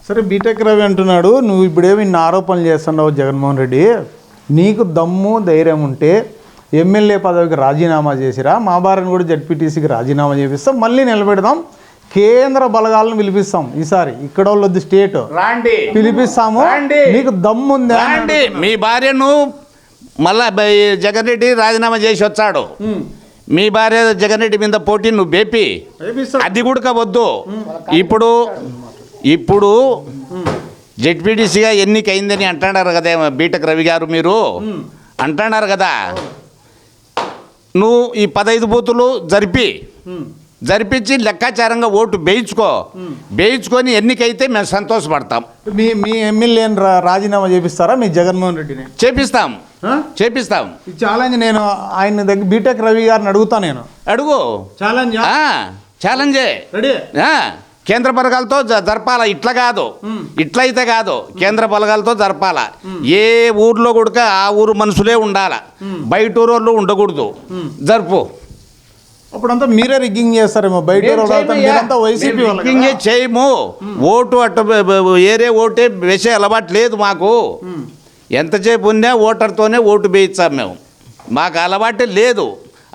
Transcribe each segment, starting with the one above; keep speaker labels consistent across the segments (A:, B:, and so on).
A: సరే బీటెక్ రవి అంటున్నాడు, నువ్వు ఇప్పుడేమి ఇన్ని ఆరోపణలు చేస్తున్నావు జగన్మోహన్ రెడ్డి, నీకు దమ్ము ధైర్యం ఉంటే ఎమ్మెల్యే పదవికి రాజీనామా చేసిరా, మా భార్యను కూడా జడ్పీటీసీకి రాజీనామా చేపిస్తాం, మళ్ళీ నిలబెడదాం, కేంద్ర బలగాలను పిలిపిస్తాం, ఈసారి ఇక్కడ వాళ్ళొద్దు స్టేట్
B: రాండి
A: పిలిపిస్తాము, నీకు దమ్ము ఉందా
B: రాండి. మీ భార్యను మళ్ళా జగన్ రెడ్డి రాజీనామా చేసి వచ్చాడు, మీ భార్య జగన్ రెడ్డి మీద పోటీ నువ్వు బేపి అది కూడా వద్దు. ఇప్పుడు జెడ్పీటీసీగా ఎన్నికైందని అంటున్నారు కదా బీటెక్ రవి గారు, మీరు అంటున్నారు కదా, నువ్వు ఈ 15 బూతులు జరిపించి లెక్కాచారంగా ఓటు వేయించుకొని ఎన్నికైతే మేము సంతోషపడతాం.
A: మీ ఎమ్మెల్యేని రాజీనామా చేపిస్తారా మీ జగన్మోహన్ రెడ్డిని?
B: చేపిస్తాం.
A: ఈ ఛాలెంజ్ నేను ఆయన దగ్గర బీటెక్ రవి గారిని అడుగుతా, నేను
B: అడుగు. ఛాలెంజే
A: రెడీ.
B: కేంద్ర బలగాలతో జరపాల, ఇట్లయితే కాదు, కేంద్ర బలగాలతో జరపాల. ఏ ఊర్లో కూడా ఆ ఊరు మనుషులే ఉండాల, బయట ఊరోళ్ళు ఉండకూడదు. జరుపు.
A: అప్పుడంతా మీరే రిగ్గింగ్ చేస్తారేమో, బయట వైసీపీ
B: రిగ్గింగే చేయము. ఓటు అట్ట ఏరే ఓటే వేసే అలవాటు లేదు మాకు. ఎంతసేపు ఉన్నా ఓటర్తోనే ఓటు వేయిస్తాం మేము, మాకు అలవాటే లేదు,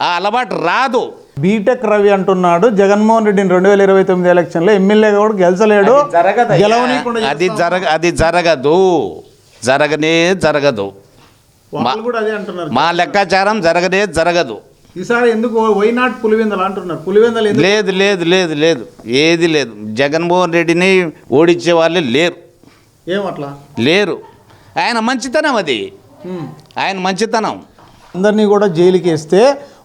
B: ఆ అలవాటు రాదు.
A: బీటెక్ రవి అంటున్నాడు జగన్మోహన్ రెడ్డిని 2029 ఎలక్షన్లో ఎమ్మెల్యేగా కూడా గెలిచలేడు,
B: అది జరగదు. మా లెక్కాచారం జరగదు.
A: ఈసారి ఎందుకు వైనాట్ పులివెందలు అంటున్నారు? పులివెందలు
B: లేదు, ఏది లేదు. జగన్మోహన్ రెడ్డిని ఓడించే వాళ్ళే లేరు.
A: ఏమట్లా
B: లేరు. ఆయన మంచితనం, ఆయన మంచితనం.
A: అందరినీ కూడా జైలుకి వేస్తే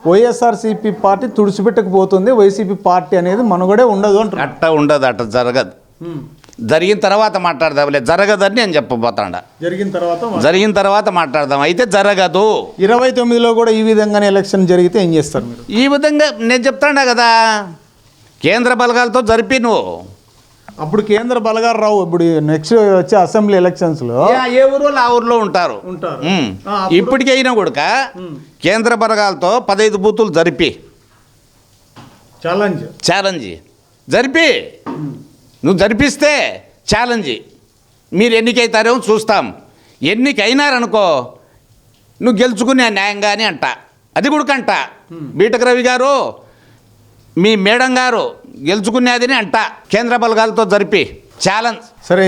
A: వైఎస్ఆర్సీపీ పార్టీ తుడిచిపెట్టకపోతుంది, వైసీపీ పార్టీ అనేది మనుగడే ఉండదు అంటారు.
B: అట్ట ఉండదు, అట్ట జరగదు. జరిగిన తర్వాత మాట్లాడదాంలే, జరగదని నేను చెప్పబోతాడా. జరిగిన తర్వాత మాట్లాడదాం. అయితే జరగదు.
A: 29లో కూడా ఈ విధంగానే ఎలక్షన్ జరిగితే ఏం చేస్తారు మీరు?
B: ఈ విధంగా నేను చెప్తాడా కదా, కేంద్ర బలగాలతో జరిపి నువ్వు.
A: అప్పుడు కేంద్ర బలగాలు రావు. ఇప్పుడు నెక్స్ట్ వచ్చే అసెంబ్లీ ఎలక్షన్స్లో
B: ఏ ఊరు ఆ ఊర్లో ఉంటారు. ఇప్పటికైనా కూడా కేంద్ర బలగాలతో 15 బూతులు జరిపి ఛాలెంజ్ జరిపి నువ్వు జరిపిస్తే ఛాలెంజ్ మీరు ఎన్నికైతారేమో చూస్తాం. ఎన్నికైనారనుకో నువ్వు గెలుచుకునే న్యాయంగానే అంట. అది కూడా బీటెక్ రవి గారు, మీ మేడం గారు గెలుచుకునేదని అంట. కేంద్ర బలగాలతో జరిపి ఛాలెంజ్.
A: సరే,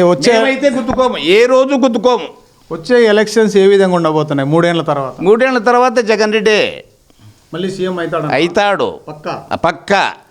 B: అయితే గుద్దుకోము, ఏ రోజు గుద్దుకోము.
A: వచ్చే ఎలక్షన్స్ ఏ విధంగా ఉండబోతున్నాయి? 3 ఏళ్ల తర్వాత
B: జగన్ రెడ్డి
A: మళ్ళీ సీఎం
B: అవుతాడు.
A: పక్కా.